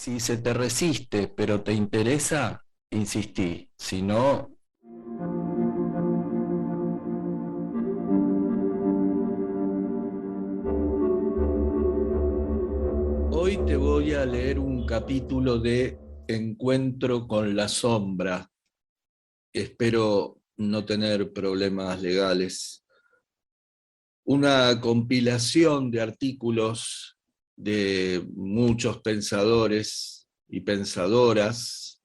Si se te resiste, pero te interesa, insistí. Si no, hoy te voy a leer un capítulo de Encuentro con la sombra. Espero no tener problemas legales. Una compilación de artículos de muchos pensadores y pensadoras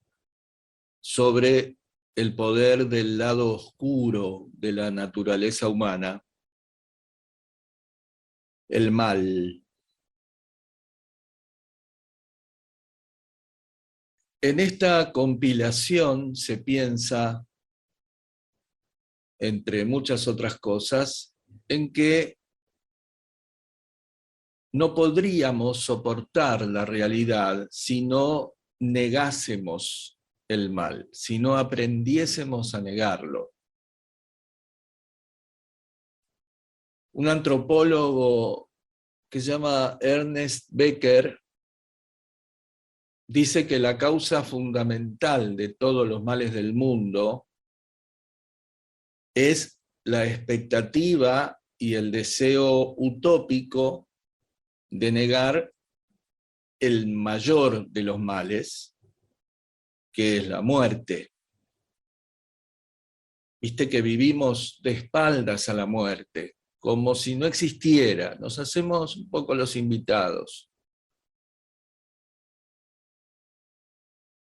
sobre el poder del lado oscuro de la naturaleza humana, el mal. En esta compilación se piensa, entre muchas otras cosas, en que no podríamos soportar la realidad si no negásemos el mal, si no aprendiésemos a negarlo. Un antropólogo que se llama Ernest Becker dice que la causa fundamental de todos los males del mundo es la expectativa y el deseo utópico de negar el mayor de los males, que es la muerte. Viste que vivimos de espaldas a la muerte, como si no existiera. Nos hacemos un poco los invitados.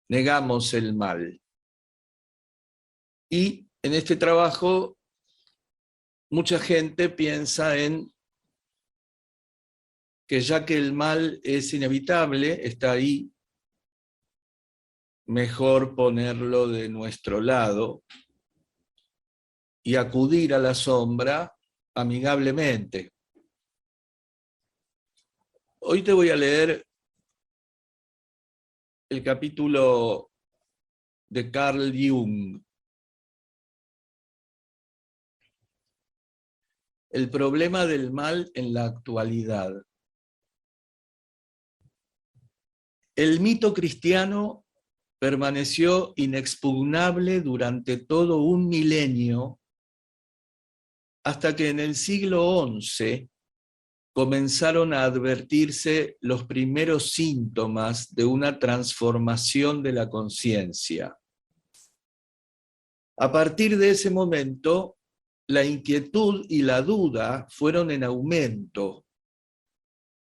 Negamos el mal. Y en este trabajo mucha gente piensa en que ya que el mal es inevitable, está ahí, mejor ponerlo de nuestro lado y acudir a la sombra amigablemente. Hoy te voy a leer el capítulo de Carl Jung. El problema del mal en la actualidad. El mito cristiano permaneció inexpugnable durante todo un milenio, hasta que en el siglo XI comenzaron a advertirse los primeros síntomas de una transformación de la conciencia. A partir de ese momento, la inquietud y la duda fueron en aumento,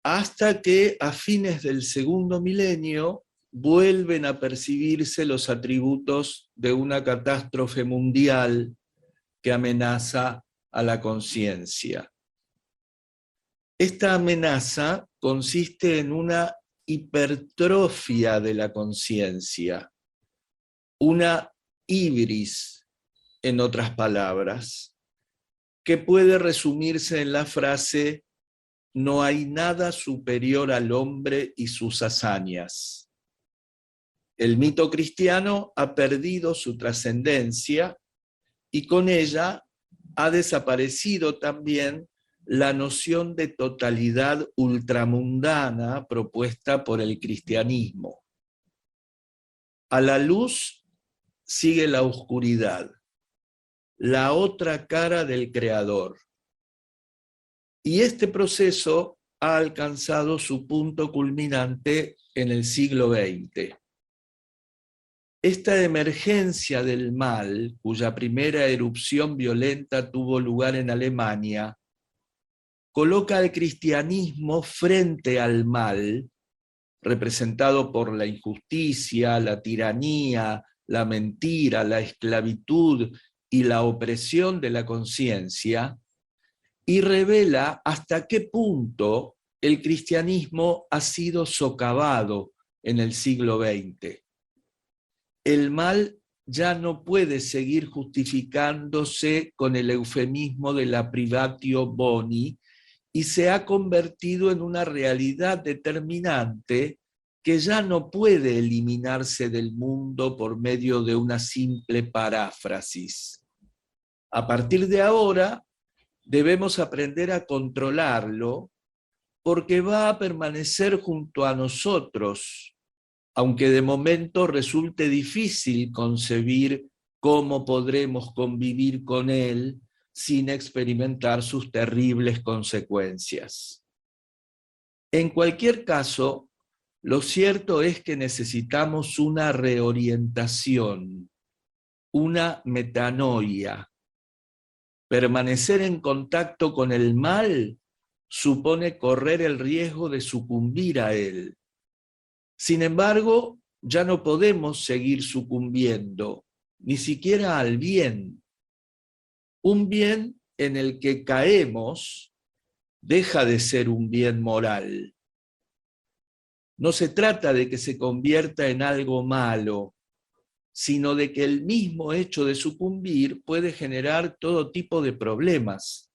hasta que a fines del segundo milenio vuelven a percibirse los atributos de una catástrofe mundial que amenaza a la conciencia. Esta amenaza consiste en una hipertrofia de la conciencia, una ibris, en otras palabras, que puede resumirse en la frase: no hay nada superior al hombre y sus hazañas. El mito cristiano ha perdido su trascendencia y con ella ha desaparecido también la noción de totalidad ultramundana propuesta por el cristianismo. A la luz sigue la oscuridad, la otra cara del Creador. Y este proceso ha alcanzado su punto culminante en el siglo XX. Esta emergencia del mal, cuya primera erupción violenta tuvo lugar en Alemania, coloca al cristianismo frente al mal, representado por la injusticia, la tiranía, la mentira, la esclavitud y la opresión de la conciencia, y revela hasta qué punto el cristianismo ha sido socavado en el siglo XX. El mal ya no puede seguir justificándose con el eufemismo de la privatio boni y se ha convertido en una realidad determinante que ya no puede eliminarse del mundo por medio de una simple paráfrasis. A partir de ahora, debemos aprender a controlarlo porque va a permanecer junto a nosotros aunque de momento resulte difícil concebir cómo podremos convivir con él sin experimentar sus terribles consecuencias. En cualquier caso, lo cierto es que necesitamos una reorientación, una metanoia. Permanecer en contacto con el mal supone correr el riesgo de sucumbir a él. Sin embargo, ya no podemos seguir sucumbiendo, ni siquiera al bien. Un bien en el que caemos deja de ser un bien moral. No se trata de que se convierta en algo malo, sino de que el mismo hecho de sucumbir puede generar todo tipo de problemas.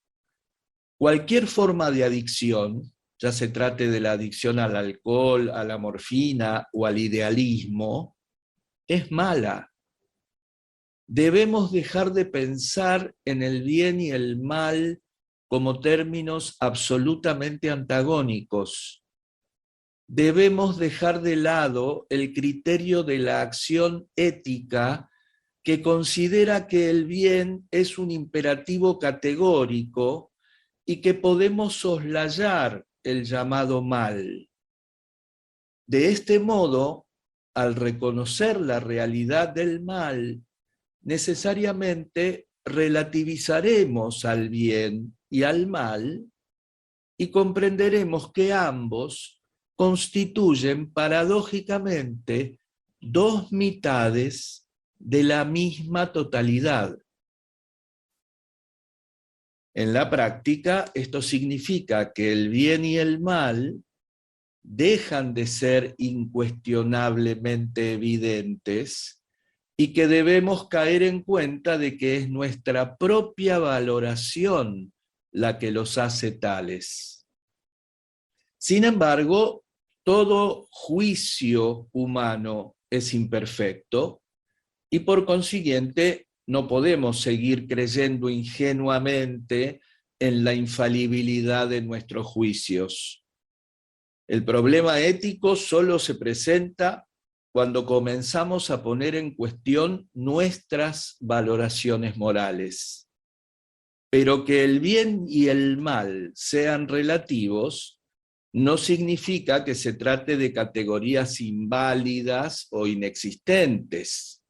Cualquier forma de adicción, ya se trate de la adicción al alcohol, a la morfina o al idealismo, es mala. Debemos dejar de pensar en el bien y el mal como términos absolutamente antagónicos. Debemos dejar de lado el criterio de la acción ética que considera que el bien es un imperativo categórico y que podemos soslayar el llamado mal. De este modo, al reconocer la realidad del mal, necesariamente relativizaremos al bien y al mal y comprenderemos que ambos constituyen paradójicamente dos mitades de la misma totalidad. En la práctica, esto significa que el bien y el mal dejan de ser incuestionablemente evidentes y que debemos caer en cuenta de que es nuestra propia valoración la que los hace tales. Sin embargo, todo juicio humano es imperfecto y por consiguiente no podemos seguir creyendo ingenuamente en la infalibilidad de nuestros juicios. El problema ético solo se presenta cuando comenzamos a poner en cuestión nuestras valoraciones morales. Pero que el bien y el mal sean relativos no significa que se trate de categorías inválidas o inexistentes.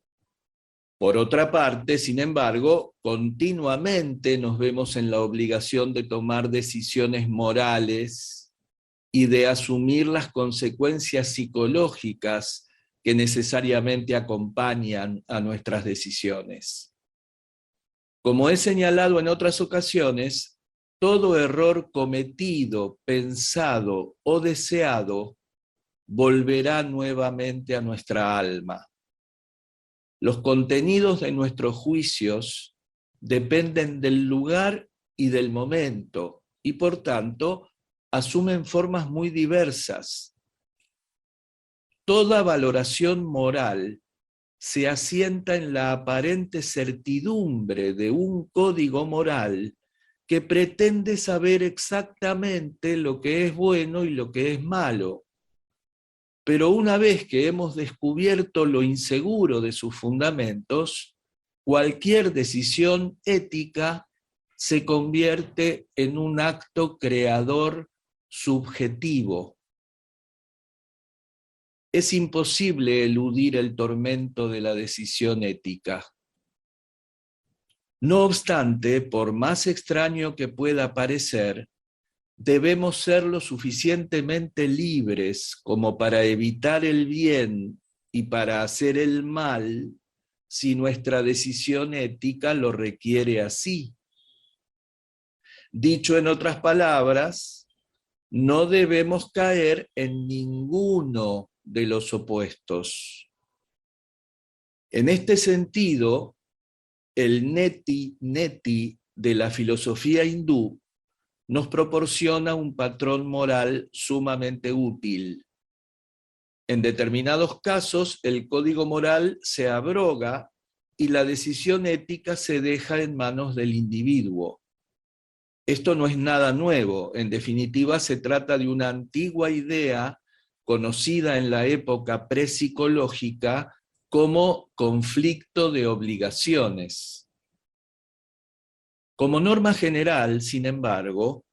Por otra parte, sin embargo, continuamente nos vemos en la obligación de tomar decisiones morales y de asumir las consecuencias psicológicas que necesariamente acompañan a nuestras decisiones. Como he señalado en otras ocasiones, todo error cometido, pensado o deseado volverá nuevamente a nuestra alma. Los contenidos de nuestros juicios dependen del lugar y del momento, y por tanto asumen formas muy diversas. Toda valoración moral se asienta en la aparente certidumbre de un código moral que pretende saber exactamente lo que es bueno y lo que es malo. Pero una vez que hemos descubierto lo inseguro de sus fundamentos, cualquier decisión ética se convierte en un acto creador subjetivo. Es imposible eludir el tormento de la decisión ética. No obstante, por más extraño que pueda parecer, debemos ser lo suficientemente libres como para evitar el bien y para hacer el mal si nuestra decisión ética lo requiere así. Dicho en otras palabras, no debemos caer en ninguno de los opuestos. En este sentido, el neti-neti de la filosofía hindú nos proporciona un patrón moral sumamente útil. En determinados casos, el código moral se abroga y la decisión ética se deja en manos del individuo. Esto no es nada nuevo, en definitiva se trata de una antigua idea conocida en la época prepsicológica como conflicto de obligaciones. Como norma general, sin embargo,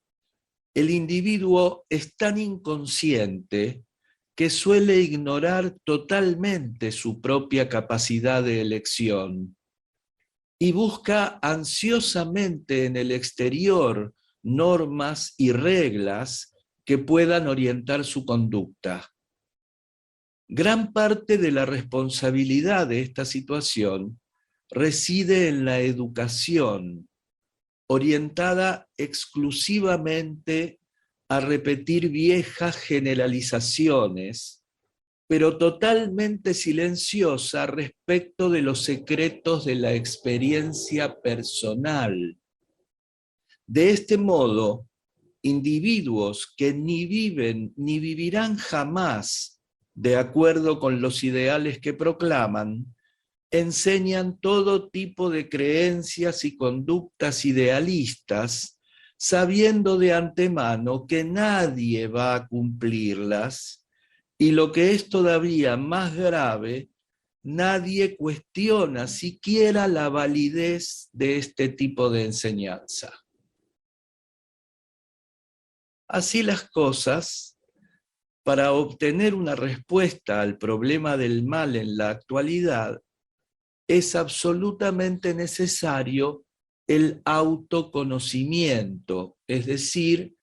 el individuo es tan inconsciente que suele ignorar totalmente su propia capacidad de elección y busca ansiosamente en el exterior normas y reglas que puedan orientar su conducta. Gran parte de la responsabilidad de esta situación reside en la educación, orientada exclusivamente a repetir viejas generalizaciones, pero totalmente silenciosa respecto de los secretos de la experiencia personal. De este modo, individuos que ni viven ni vivirán jamás de acuerdo con los ideales que proclaman, enseñan todo tipo de creencias y conductas idealistas, sabiendo de antemano que nadie va a cumplirlas, y lo que es todavía más grave, nadie cuestiona siquiera la validez de este tipo de enseñanza. Así las cosas, para obtener una respuesta al problema del mal en la actualidad, es absolutamente necesario el autoconocimiento, es decir,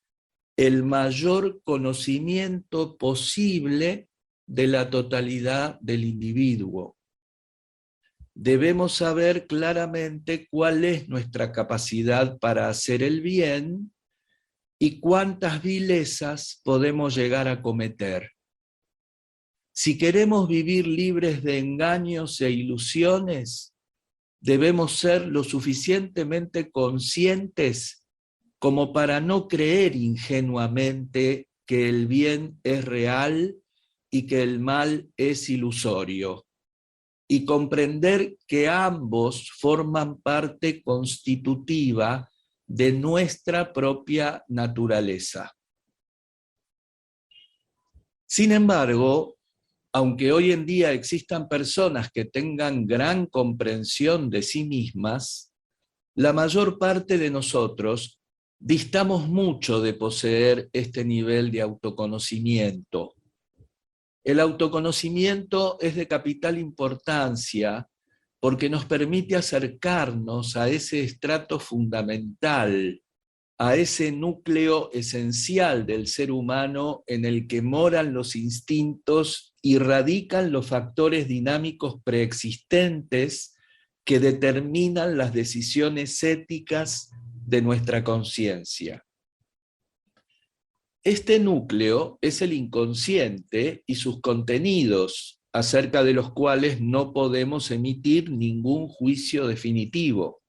el mayor conocimiento posible de la totalidad del individuo. Debemos saber claramente cuál es nuestra capacidad para hacer el bien y cuántas vilezas podemos llegar a cometer. Si queremos vivir libres de engaños e ilusiones, debemos ser lo suficientemente conscientes como para no creer ingenuamente que el bien es real y que el mal es ilusorio, y comprender que ambos forman parte constitutiva de nuestra propia naturaleza. Sin embargo, aunque hoy en día existan personas que tengan gran comprensión de sí mismas, la mayor parte de nosotros distamos mucho de poseer este nivel de autoconocimiento. El autoconocimiento es de capital importancia porque nos permite acercarnos a ese estrato fundamental, a ese núcleo esencial del ser humano en el que moran los instintos y radican los factores dinámicos preexistentes que determinan las decisiones éticas de nuestra conciencia. Este núcleo es el inconsciente y sus contenidos, acerca de los cuales no podemos emitir ningún juicio definitivo.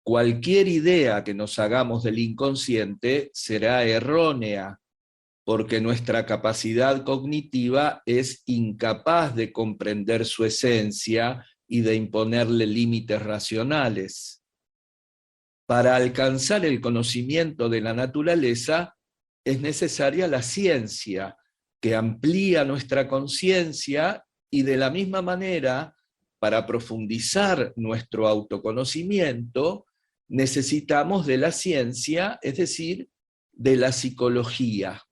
Cualquier idea que nos hagamos del inconsciente será errónea, porque nuestra capacidad cognitiva es incapaz de comprender su esencia y de imponerle límites racionales. Para alcanzar el conocimiento de la naturaleza es necesaria la ciencia, que amplía nuestra conciencia, y de la misma manera, para profundizar nuestro autoconocimiento, necesitamos de la ciencia, es decir, de la psicología.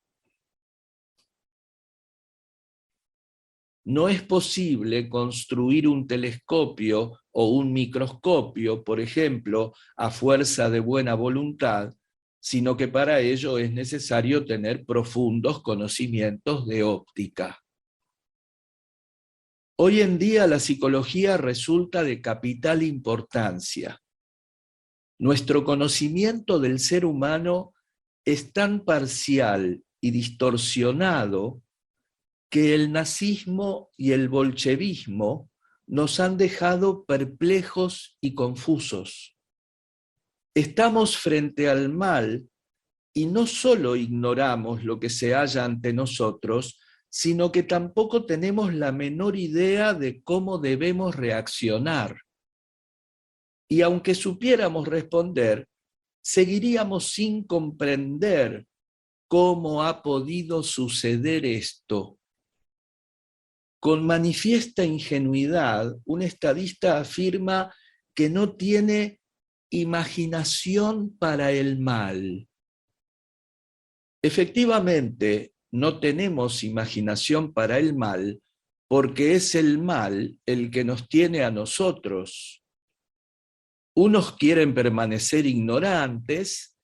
No es posible construir un telescopio o un microscopio, por ejemplo, a fuerza de buena voluntad, sino que para ello es necesario tener profundos conocimientos de óptica. Hoy en día la psicología resulta de capital importancia. Nuestro conocimiento del ser humano es tan parcial y distorsionado que el nazismo y el bolchevismo nos han dejado perplejos y confusos. Estamos frente al mal y no solo ignoramos lo que se halla ante nosotros, sino que tampoco tenemos la menor idea de cómo debemos reaccionar. Y aunque supiéramos responder, seguiríamos sin comprender ¿cómo ha podido suceder esto? Con manifiesta ingenuidad, un estadista afirma que no tiene imaginación para el mal. Efectivamente, no tenemos imaginación para el mal porque es el mal el que nos tiene a nosotros. Unos quieren permanecer ignorantes,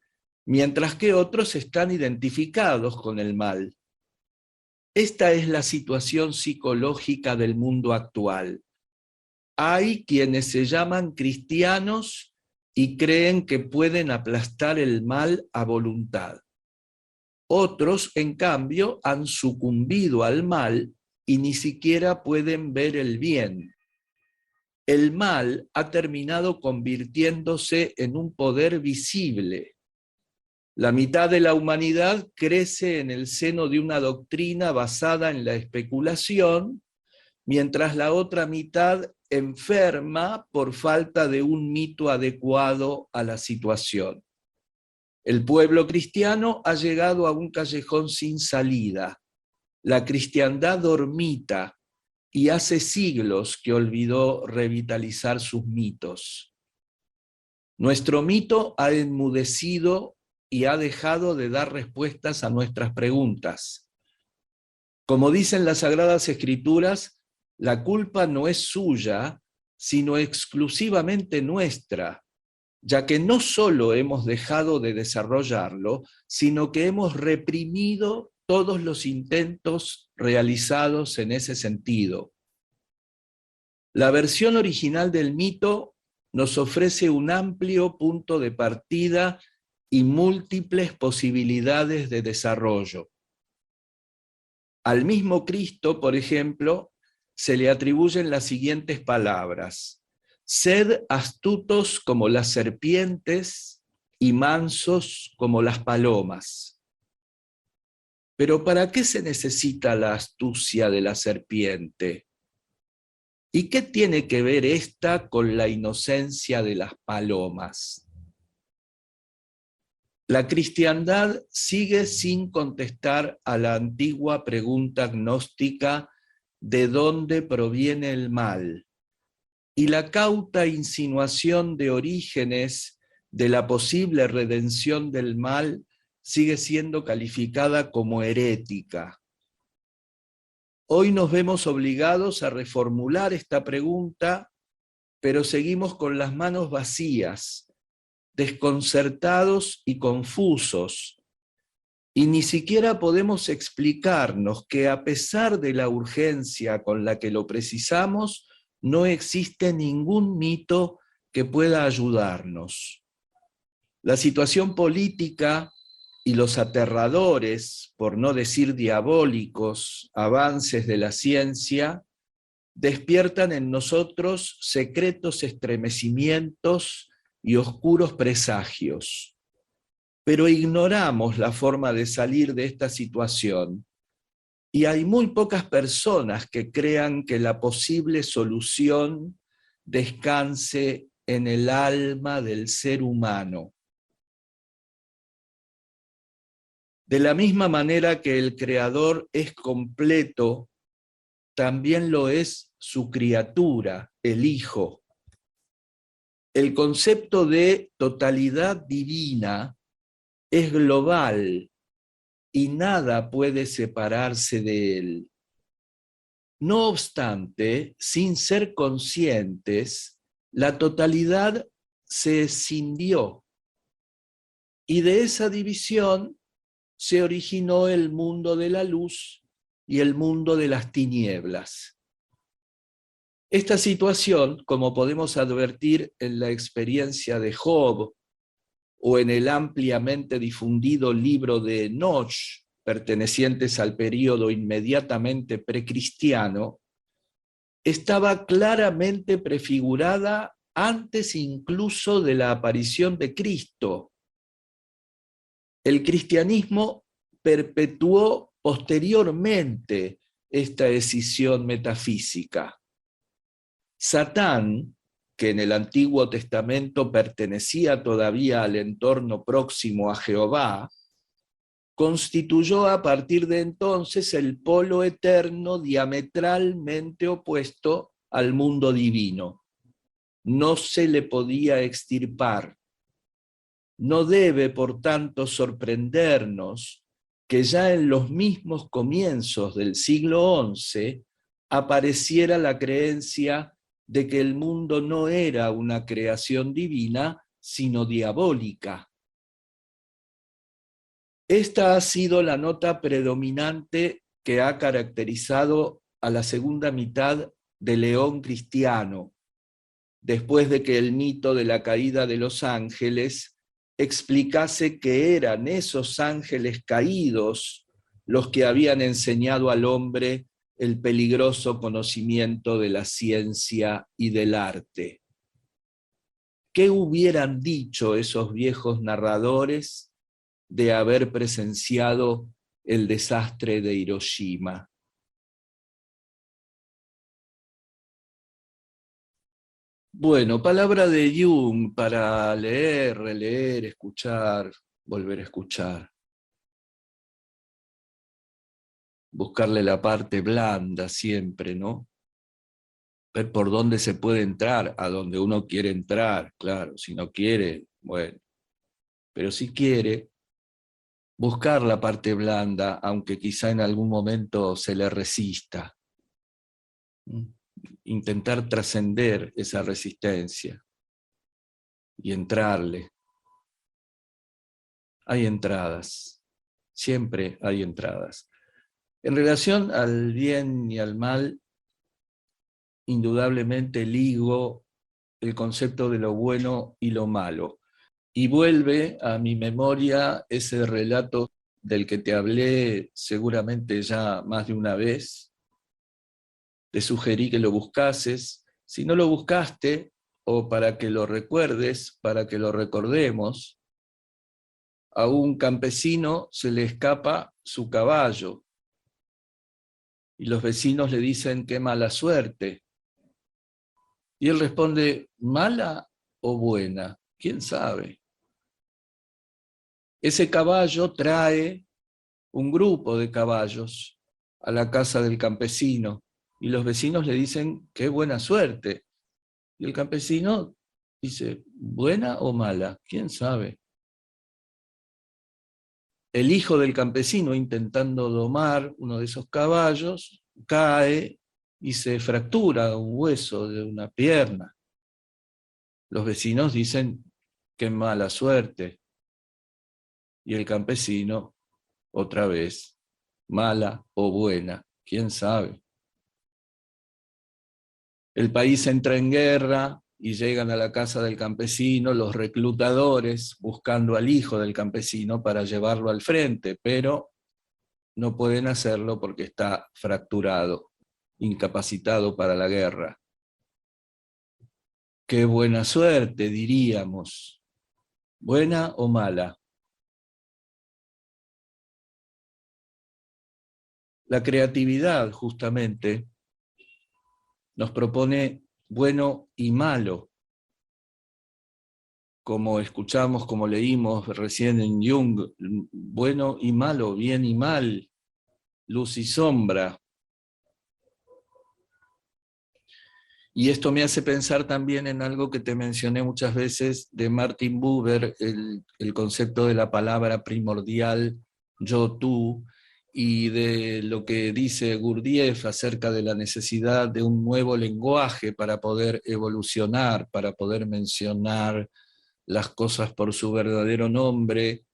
mientras que otros están identificados con el mal. Esta es la situación psicológica del mundo actual. Hay quienes se llaman cristianos y creen que pueden aplastar el mal a voluntad. Otros, en cambio, han sucumbido al mal y ni siquiera pueden ver el bien. El mal ha terminado convirtiéndose en un poder visible. La mitad de la humanidad crece en el seno de una doctrina basada en la especulación, mientras la otra mitad enferma por falta de un mito adecuado a la situación. El pueblo cristiano ha llegado a un callejón sin salida. La cristiandad dormita y hace siglos que olvidó revitalizar sus mitos. Nuestro mito ha enmudecido y ha dejado de dar respuestas a nuestras preguntas. Como dicen las Sagradas Escrituras, la culpa no es suya, sino exclusivamente nuestra, ya que no solo hemos dejado de desarrollarlo, sino que hemos reprimido todos los intentos realizados en ese sentido. La versión original del mito nos ofrece un amplio punto de partida y múltiples posibilidades de desarrollo. Al mismo Cristo, por ejemplo, se le atribuyen las siguientes palabras: sed astutos como las serpientes y mansos como las palomas. Pero ¿para qué se necesita la astucia de la serpiente? ¿Y qué tiene que ver esta con la inocencia de las palomas? La cristiandad sigue sin contestar a la antigua pregunta gnóstica ¿de dónde proviene el mal? Y la cauta insinuación de Orígenes de la posible redención del mal sigue siendo calificada como herética. Hoy nos vemos obligados a reformular esta pregunta, pero seguimos con las manos vacías, desconcertados y confusos, y ni siquiera podemos explicarnos que a pesar de la urgencia con la que lo precisamos, no existe ningún mito que pueda ayudarnos. La situación política y los aterradores, por no decir diabólicos, avances de la ciencia despiertan en nosotros secretos estremecimientos y oscuros presagios. Pero ignoramos la forma de salir de esta situación y hay muy pocas personas que crean que la posible solución descanse en el alma del ser humano. De la misma manera que el Creador es completo, también lo es su criatura, el Hijo. El concepto de totalidad divina es global y nada puede separarse de él. No obstante, sin ser conscientes, la totalidad se escindió y de esa división se originó el mundo de la luz y el mundo de las tinieblas. Esta situación, como podemos advertir en la experiencia de Job o en el ampliamente difundido libro de Enoch, pertenecientes al período inmediatamente precristiano, estaba claramente prefigurada antes incluso de la aparición de Cristo. El cristianismo perpetuó posteriormente esta escisión metafísica. Satán, que en el Antiguo Testamento pertenecía todavía al entorno próximo a Jehová, constituyó a partir de entonces el polo eterno diametralmente opuesto al mundo divino. No se le podía extirpar. No debe, por tanto, sorprendernos que ya en los mismos comienzos del siglo XI apareciera la creencia de que el mundo no era una creación divina, sino diabólica. Esta ha sido la nota predominante que ha caracterizado a la segunda mitad de León Cristiano, después de que el mito de la caída de los ángeles explicase que eran esos ángeles caídos los que habían enseñado al hombre el peligroso conocimiento de la ciencia y del arte. ¿Qué hubieran dicho esos viejos narradores de haber presenciado el desastre de Hiroshima? Bueno, palabra de Jung para leer, releer, escuchar, volver a escuchar. Buscarle la parte blanda siempre, ¿no? Ver por dónde se puede entrar, a donde uno quiere entrar, claro. Si no quiere, bueno. Pero si quiere, buscar la parte blanda, aunque quizá en algún momento se le resista. Intentar trascender esa resistencia y entrarle. Hay entradas, siempre hay entradas. En relación al bien y al mal, indudablemente ligo el concepto de lo bueno y lo malo. Y vuelve a mi memoria ese relato del que te hablé seguramente ya más de una vez. Te sugerí que lo buscases. Si no lo buscaste, o para que lo recuerdes, para que lo recordemos, a un campesino se le escapa su caballo y los vecinos le dicen qué mala suerte. Y él responde, ¿mala o buena? ¿Quién sabe? Ese caballo trae un grupo de caballos a la casa del campesino y los vecinos le dicen, qué buena suerte. Y el campesino dice, ¿buena o mala? ¿Quién sabe? El hijo del campesino, intentando domar uno de esos caballos, cae y se fractura un hueso de una pierna. Los vecinos dicen, qué mala suerte. Y el campesino, otra vez, mala o buena, quién sabe. El país entra en guerra y llegan a la casa del campesino los reclutadores buscando al hijo del campesino para llevarlo al frente, pero no pueden hacerlo porque está fracturado, incapacitado para la guerra. Qué buena suerte, diríamos. ¿Buena o mala? La creatividad, justamente, nos propone bueno y malo, como escuchamos, como leímos recién en Jung, bueno y malo, bien y mal, luz y sombra. Y esto me hace pensar también en algo que te mencioné muchas veces de Martin Buber, el concepto de la palabra primordial, yo, tú, y de lo que dice Gurdjieff acerca de la necesidad de un nuevo lenguaje para poder evolucionar, para poder mencionar las cosas por su verdadero nombre.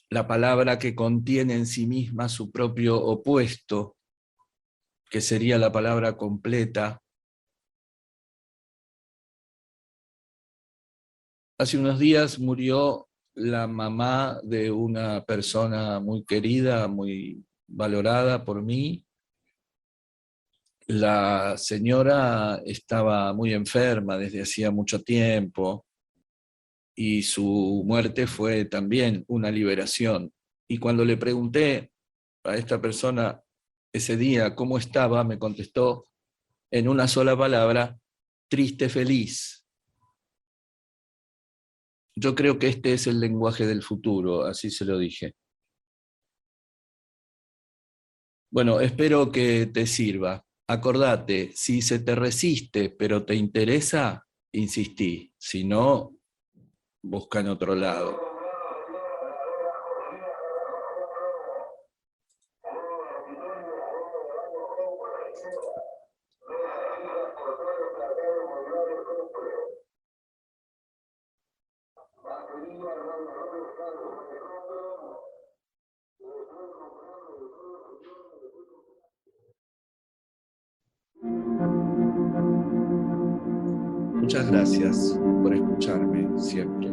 La palabra que contiene en sí misma su propio opuesto, que sería la palabra completa. Hace unos días murió la mamá de una persona muy querida, muy valorada por mí. La señora estaba muy enferma desde hacía mucho tiempo y su muerte fue también una liberación. Y cuando le pregunté a esta persona ese día cómo estaba, me contestó en una sola palabra, triste feliz. Yo creo que este es el lenguaje del futuro, así se lo dije. Bueno, espero que te sirva. Acordate, si se te resiste pero te interesa, insistí. Si no, busca en otro lado. Muchas gracias por escucharme siempre.